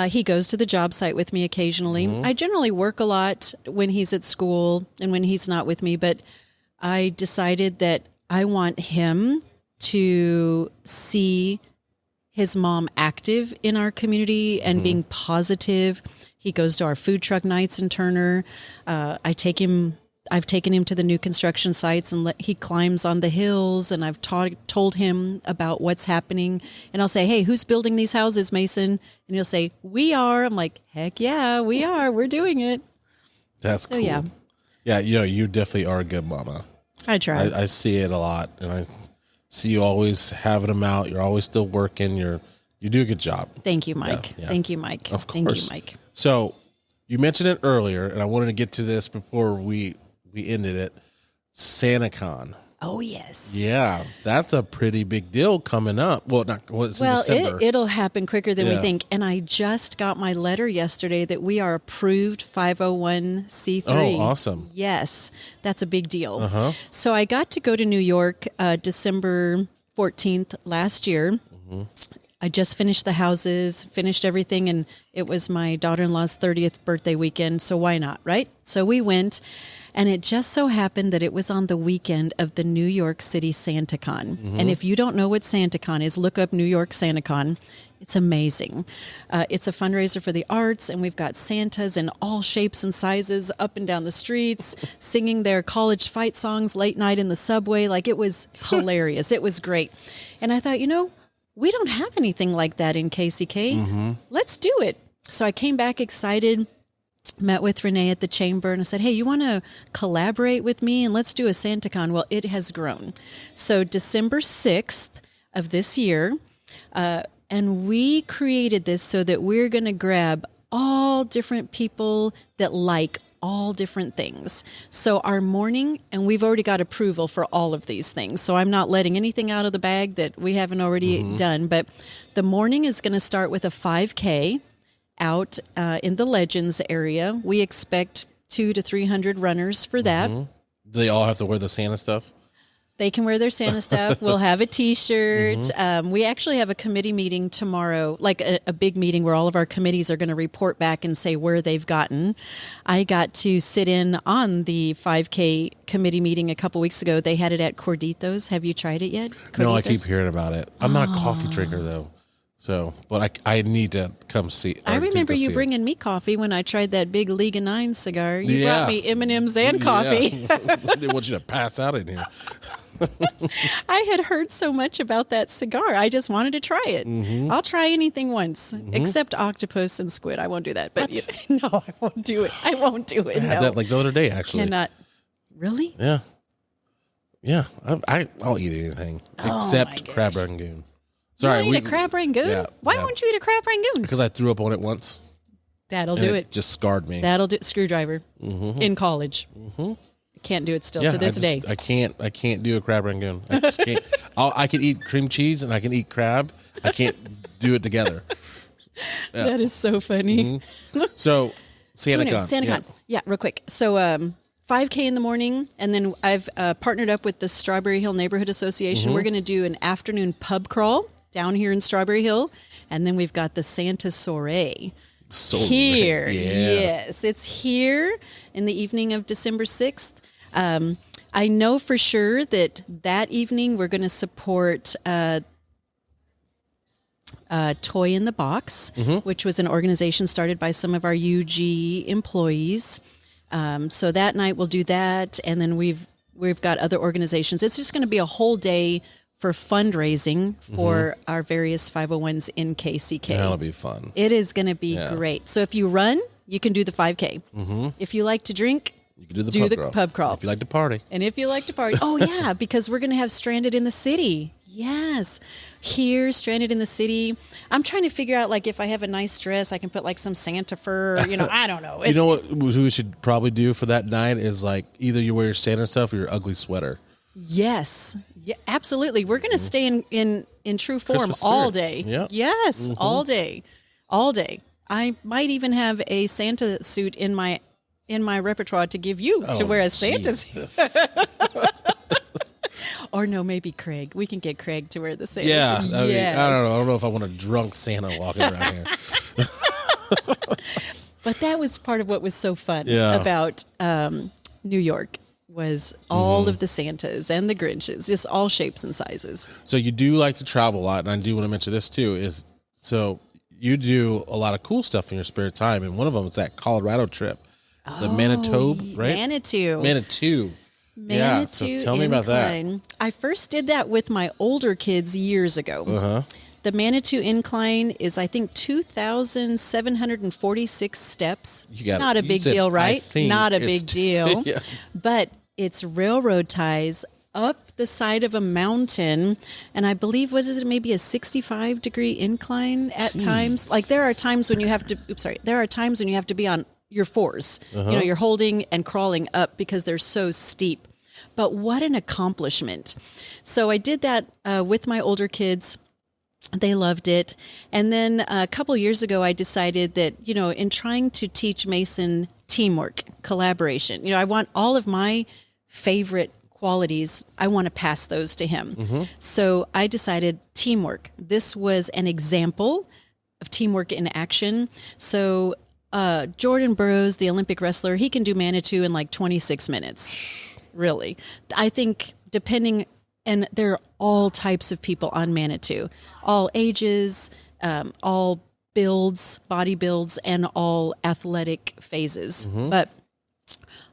S2: He goes to the job site with me occasionally. I generally work a lot when he's at school and when he's not with me, but I decided that I want him to see his mom active in our community and being positive. He goes to our food truck nights in Turner. I've taken him to the new construction sites, and he climbs on the hills, and I've told him about what's happening. And I'll say, hey, who's building these houses, Mason? And he'll say, we are. I'm like, heck yeah, we are. We're doing it.
S1: That's cool. Yeah. Yeah, you definitely are a good mama.
S2: I try.
S1: I see it a lot, and I see you always having them out. You're always still working. You do a good job.
S2: Thank you, Mike. Yeah. Thank you, Mike.
S1: Of course.
S2: Thank you, Mike.
S1: So you mentioned it earlier, and I wanted to get to this before we ended it. SantaCon.
S2: Oh, yes.
S1: Yeah, that's a pretty big deal coming up. Well, it's in December.
S2: It'll happen quicker than we think. And I just got my letter yesterday that we are approved 501c3.
S1: Oh, awesome.
S2: Yes, that's a big deal. So I got to go to New York December 14th last year. I just finished the houses, finished everything, and it was my daughter-in-law's 30th birthday weekend, so why not, right? So we went, and it just so happened that it was on the weekend of the New York City SantaCon. And if you don't know what SantaCon is, look up New York SantaCon. It's amazing. It's a fundraiser for the arts, and we've got Santas in all shapes and sizes up and down the streets, singing their college fight songs late night in the subway. Like, it was hilarious. It was great. And I thought, we don't have anything like that in KCK. Let's do it. So I came back excited, met with Renee at the chamber, and I said, hey, you want to collaborate with me and let's do a SantaCon? Well, it has grown. So December 6th of this year, and we created this so that we're going to grab all different people that like all different things. So our morning, and we've already got approval for all of these things, so I'm not letting anything out of the bag that we haven't already done, but the morning is going to start with a 5K out in the Legends area. We expect 200 to 300 runners for that.
S1: Do they all have to wear the Santa stuff?
S2: They can wear their Santa stuff. We'll have a T-shirt. We actually have a committee meeting tomorrow, like a big meeting where all of our committees are going to report back and say where they've gotten. I got to sit in on the 5K committee meeting a couple weeks ago. They had it at Cordito's. Have you tried it yet? Cordito's?
S1: No, I keep hearing about it. I'm not a coffee drinker, though. So, but I need to come see.
S2: I remember you bringing me coffee when I tried that big League of Nine cigar. You brought me M&Ms and coffee.
S1: Yeah. I didn't want you to pass out in here.
S2: I had heard so much about that cigar. I just wanted to try it. I'll try anything once, except octopus and squid. I won't do that. But no, I won't do it. I won't do it.
S1: I had that like the other day, actually.
S2: Cannot. Really?
S1: Yeah. Yeah. I'll eat anything except crab rangoon. Sorry,
S2: you want to eat a crab rangoon?
S1: Yeah,
S2: Why won't you eat a crab rangoon?
S1: Because I threw up on it once.
S2: That'll do it.
S1: Just scarred me.
S2: That'll do. Screwdriver in college. Can't do it still to this day.
S1: I can't do a crab rangoon. I just can't. I can eat cream cheese and I can eat crab. I can't do it together. Yeah.
S2: That is so funny.
S1: So SantaCon.
S2: Yeah, real quick. So 5K in the morning, and then I've partnered up with the Strawberry Hill Neighborhood Association. We're going to do an afternoon pub crawl down here in Strawberry Hill, and then we've got the Santa Soiree. Here.
S1: Yeah.
S2: Yes, it's here in the evening of December 6th. I know for sure that evening we're going to support Toy in the Box, which was an organization started by some of our UG employees. So that night we'll do that, and then we've got other organizations. It's just going to be a whole day for fundraising for our various 501s in KCK.
S1: That'll be fun.
S2: It is going to be great. So if you run, you can do the 5K. If you like to drink,
S1: you can do the
S2: pub crawl.
S1: If you like to party.
S2: And if you like to party. Oh, yeah, because we're going to have Stranded in the City. Yes. Here, Stranded in the City. I'm trying to figure out, like, if I have a nice dress, I can put, like, some Santa fur. I don't know.
S1: You know what we should probably do for that night is, like, either you wear your Santa stuff or your ugly sweater.
S2: Yes. Yeah, absolutely. We're going to stay in true form all day.
S1: Yep.
S2: Yes, all day. All day. I might even have a Santa suit in my repertoire to give you to wear as Santa suit. Or no, maybe Craig. We can get Craig to wear the Santa suit.
S1: Yeah. Yes. I don't know. I don't know if I want a drunk Santa walking around here.
S2: But that was part of what was so fun about New York. Was all of the Santas and the Grinches, just all shapes and sizes.
S1: So you do like to travel a lot, and I do want to mention this too, is so you do a lot of cool stuff in your spare time, and one of them is that Colorado trip. The Manitoba, right? Manitou. Yeah, so tell me about that.
S2: I first did that with my older kids years ago. The Manitou Incline is, I think, 2,746 steps. Not a big deal, right? Not a big deal. Yeah. But it's railroad ties up the side of a mountain, and I believe, maybe a 65-degree incline at times. Like there are times when you have to. There are times when you have to be on your fours. You're holding and crawling up because they're so steep. But what an accomplishment! So I did that with my older kids. They loved it. And then a couple years ago, I decided that, in trying to teach Mason teamwork, collaboration, I want all of my favorite qualities, I want to pass those to him. So I decided teamwork. This was an example of teamwork in action. So Jordan Burroughs, the Olympic wrestler, he can do Manitou in like 26 minutes. Really. I think and there are all types of people on Manitou, all ages, all builds, body builds, and all athletic phases. But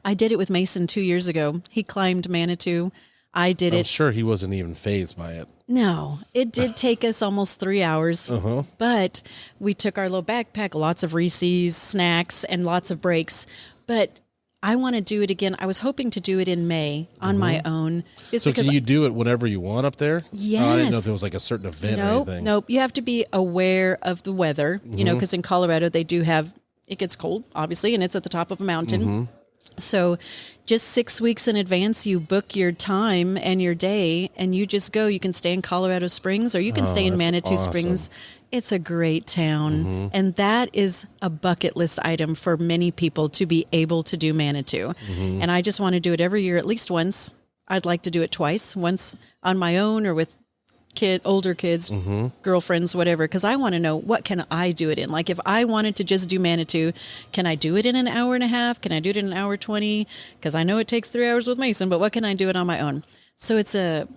S2: I did it with Mason 2 years ago. He climbed Manitou. I'm
S1: sure he wasn't even fazed by it.
S2: No, it did take us almost 3 hours, but we took our little backpack, lots of Reese's, snacks, and lots of breaks. But I want to do it again. I was hoping to do it in May on my own.
S1: So can you do it whenever you want up there?
S2: Yes.
S1: I didn't know if there was like a certain event or anything.
S2: Nope. You have to be aware of the weather, because in Colorado it gets cold, obviously, and it's at the top of a mountain. So just 6 weeks in advance, you book your time and your day, and you just go. You can stay in Colorado Springs or you can stay in Manitou Springs. It's a great town. And that is a bucket list item for many people to be able to do Manitou. And I just want to do it every year, at least once. I'd like to do it twice, once on my own or with older kids, girlfriends, whatever, because I want to know, what can I do it in? Like, if I wanted to just do Manitou, can I do it in an hour and a half? Can I do it in an hour 20? Because I know it takes 3 hours with Mason, but what can I do it on my own? So it's a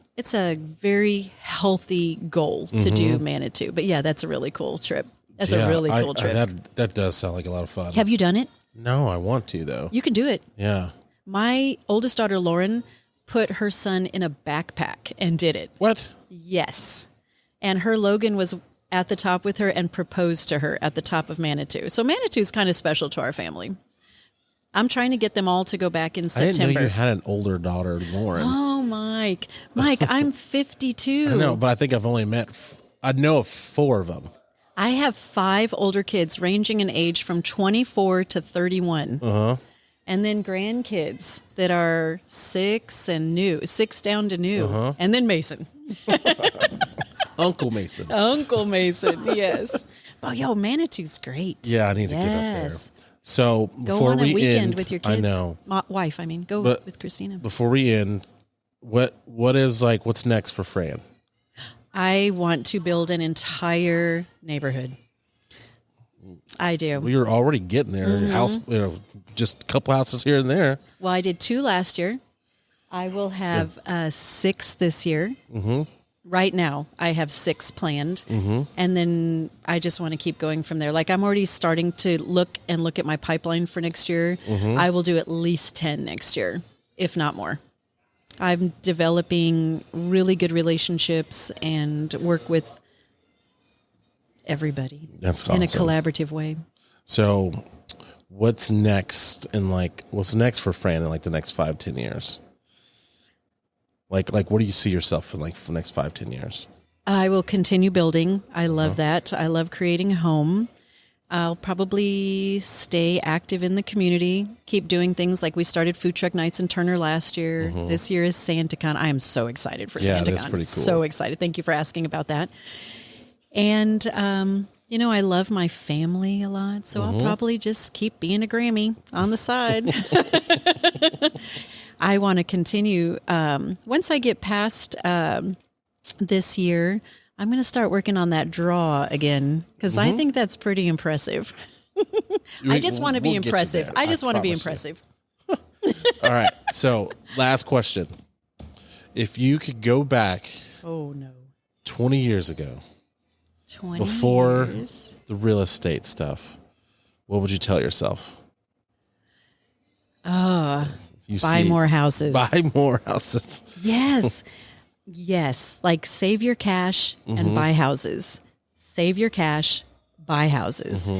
S2: very healthy goal to do Manitou. But yeah, that's a really cool trip. That's a really cool trip.
S1: That does sound like a lot of fun.
S2: Have you done it?
S1: No, I want to though.
S2: You can do it.
S1: Yeah.
S2: My oldest daughter, Lauren, put her son in a backpack and did it.
S1: What?
S2: Yes. And her Logan was at the top with her and proposed to her at the top of Manitou. So Manitou is kind of special to our family. I'm trying to get them all to go back in September.
S1: I didn't know you had an older daughter, Lauren.
S2: Oh, Mike, I'm 52.
S1: I know, but I think I've only I know of 4 of them.
S2: I have 5 older kids ranging in age from 24 to 31.
S1: Uh-huh.
S2: And then grandkids that are 6 down to new. And then Mason.
S1: Uncle Mason.
S2: Uncle Mason, yes. Oh, Manitou's great.
S1: Yeah, I need to get up there. So
S2: go
S1: before
S2: on a
S1: we
S2: weekend
S1: end,
S2: with your kids.
S1: I know.
S2: Wife, go with Christina.
S1: Before we end, what's next for Fran?
S2: I want to build an entire neighborhood. I do.
S1: We were already getting there. House, just a couple houses here and there.
S2: Well, I did 2 last year. I will have 6 this year. Mm-hmm. Right now, I have 6 planned. Mm-hmm. And then I just want to keep going from there. Like, I'm already starting to look at my pipeline for next year. Mm-hmm. I will do at least 10 next year, if not more. I'm developing really good relationships and work with everybody.
S1: That's awesome.
S2: In a collaborative way.
S1: So what's next for Fran in like the next 5-10 years? Like what do you see yourself in like for the next 5-10 years?
S2: I will continue building. I love that. I love creating a home. I'll probably stay active in the community, keep doing things like we started food truck nights in Turner last year. This year is SantaCon. I am so excited for SantaCon.
S1: That's pretty cool.
S2: So excited. Thank you for asking about that. And, I love my family a lot, so I'll probably just keep being a Grammy on the side. I want to continue. Once I get past this year, I'm going to start working on that draw again, because I think that's pretty impressive. I just want to be impressive. I just want to be impressive.
S1: All right. So last question. If you could go back 20 years ago, before the real estate stuff, what would you tell yourself?
S2: Buy more houses.
S1: Buy more houses.
S2: Yes. Yes. Like, save your cash and buy houses. Save your cash, buy houses.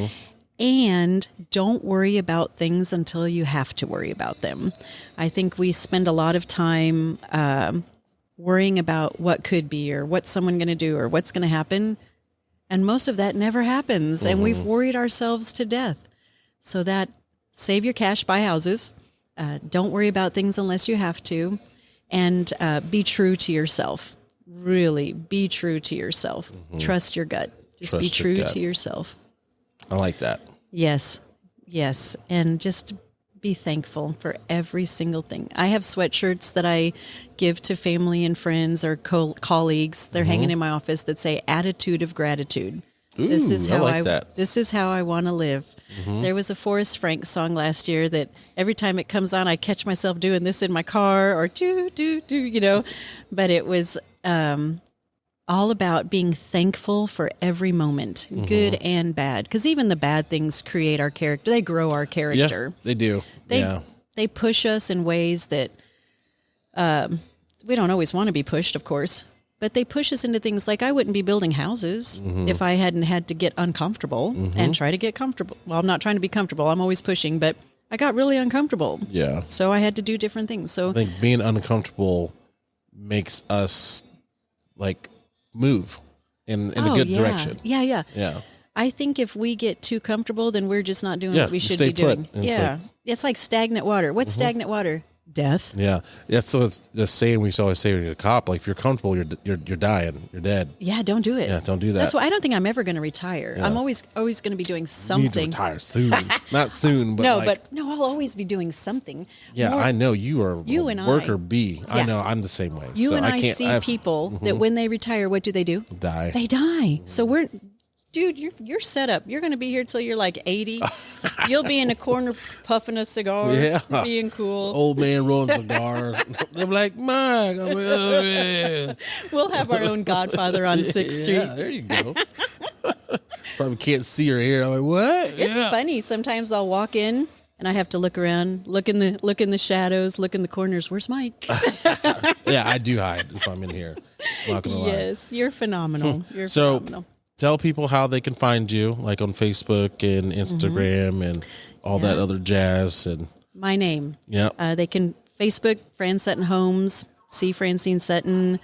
S2: And don't worry about things until you have to worry about them. I think we spend a lot of time worrying about what could be or what's someone going to do or what's going to happen. And most of that never happens. And we've worried ourselves to death. So that save your cash, buy houses. Don't worry about things unless you have to. And be true to yourself. Really be true to yourself. Trust your gut. Just be true to yourself.
S1: I like that.
S2: Yes. Yes. And just be thankful for every single thing. I have sweatshirts that I give to family and friends or colleagues. They're hanging in my office that say attitude of gratitude.
S1: Ooh,
S2: this is how
S1: this
S2: is how I want to live. There was a Forrest Frank song last year that every time it comes on, I catch myself doing this in my car or do, but it was all about being thankful for every moment, good and bad. Because even the bad things create our character. They grow our character.
S1: Yeah, they do.
S2: They push us in ways that we don't always want to be pushed, of course. But they push us into things like I wouldn't be building houses if I hadn't had to get uncomfortable and try to get comfortable. Well, I'm not trying to be comfortable. I'm always pushing, but I got really uncomfortable.
S1: Yeah.
S2: So I had to do different things. So
S1: I think being uncomfortable makes us like move in a good direction.
S2: Yeah.
S1: Yeah.
S2: I think if we get too comfortable, then we're just not doing what we should be doing.
S1: Yeah.
S2: It's like stagnant water. What's stagnant water? Death.
S1: Yeah. So it's the saying we always say to the cop, like, if you're comfortable, you're dying. You're dead.
S2: Yeah, don't do it.
S1: Yeah, don't do that.
S2: That's why I don't think I'm ever going to retire.
S1: Yeah.
S2: I'm always going to be doing
S1: You
S2: something.
S1: need to retire soon. Not soon, but
S2: I'll always be doing something.
S1: Yeah, I know you are
S2: You
S1: a
S2: and
S1: worker bee. I
S2: Yeah.
S1: know I'm the same way.
S2: You
S1: so
S2: and I
S1: can't,
S2: see people that when they retire, what do?
S1: die.
S2: They die. So dude, you're set up. You're going to be here till you're like 80. You'll be in a corner puffing a cigar, being cool.
S1: Old man rolling a cigar. I'm like, Mike. I'm like, oh, yeah.
S2: We'll have our own Godfather on 6th Street.
S1: Yeah, there you go. Probably can't see her hair. I'm like, what?
S2: It's funny. Sometimes I'll walk in and I have to look around, look in the shadows, look in the corners. Where's Mike?
S1: Yeah, I do hide if I'm in here. I'm not gonna lie.
S2: Yes, you're phenomenal. You're
S1: So,
S2: phenomenal.
S1: tell people how they can find you, like on Facebook and Instagram and all that other jazz. And
S2: My name.
S1: yeah,
S2: They can Facebook, Fran Sutton Homes, see Francine Sutton,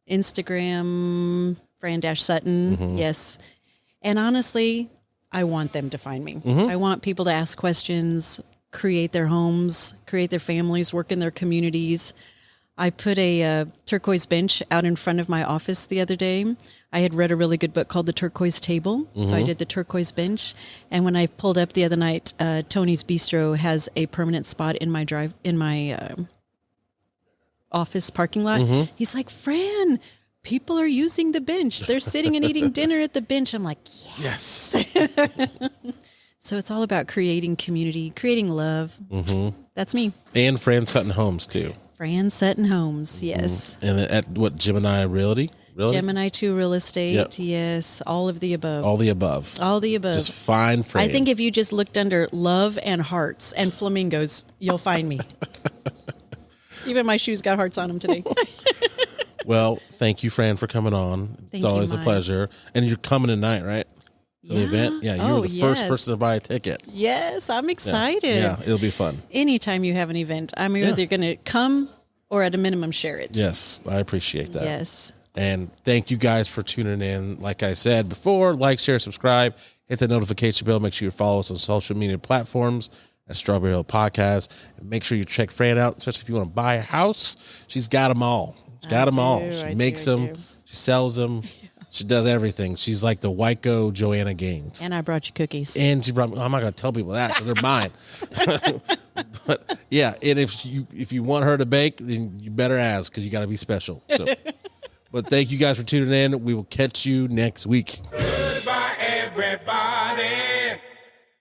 S2: Instagram, Fran-Sutton. Yes. And honestly, I want them to find me. I want people to ask questions, create their homes, create their families, work in their communities. I put a turquoise bench out in front of my office the other day. I had read a really good book called The Turquoise Table. So I did the turquoise bench. And when I pulled up the other night, Tony's Bistro has a permanent spot in my office parking lot. He's like, Fran, people are using the bench. They're sitting and eating dinner at the bench. I'm like, yes. So it's all about creating community, creating love. That's me.
S1: and Fran Sutton Homes too.
S2: Fran Sutton Homes, yes.
S1: And at what, Gemini Realty? Really?
S2: Gemini 2 Real Estate,
S1: Yep.
S2: yes. All of the above.
S1: All the above.
S2: All the above.
S1: Just find Fran.
S2: I think if you just looked under love and hearts and flamingos, you'll find me. Even my shoes got hearts on them today.
S1: Well, thank you, Fran, for coming on.
S2: Thank
S1: It's always
S2: you,
S1: a
S2: Mike.
S1: pleasure. And you're coming tonight, right? To the event? Yeah, you were the first person to buy a ticket.
S2: Yes, I'm excited.
S1: Yeah, it'll be fun.
S2: Anytime you have an event, I'm either going to come or at a minimum share it.
S1: Yes, I appreciate that.
S2: Yes.
S1: And thank you guys for tuning in. Like I said before, like, share, subscribe, hit the notification bell. Make sure you follow us on social media platforms at Strawberry Hill Podcast. And make sure you check Fran out, especially if you want to buy a house. She's got them all. She's got them all. She makes them. She sells them. She does everything. She's like the Wyco Joanna Gaines.
S2: And I brought you cookies.
S1: And she brought me, I'm not going to tell people that because they're mine. But yeah, and if you want her to bake, then you better ask because you got to be special. So, but thank you guys for tuning in. We will catch you next week.
S3: Goodbye, everybody.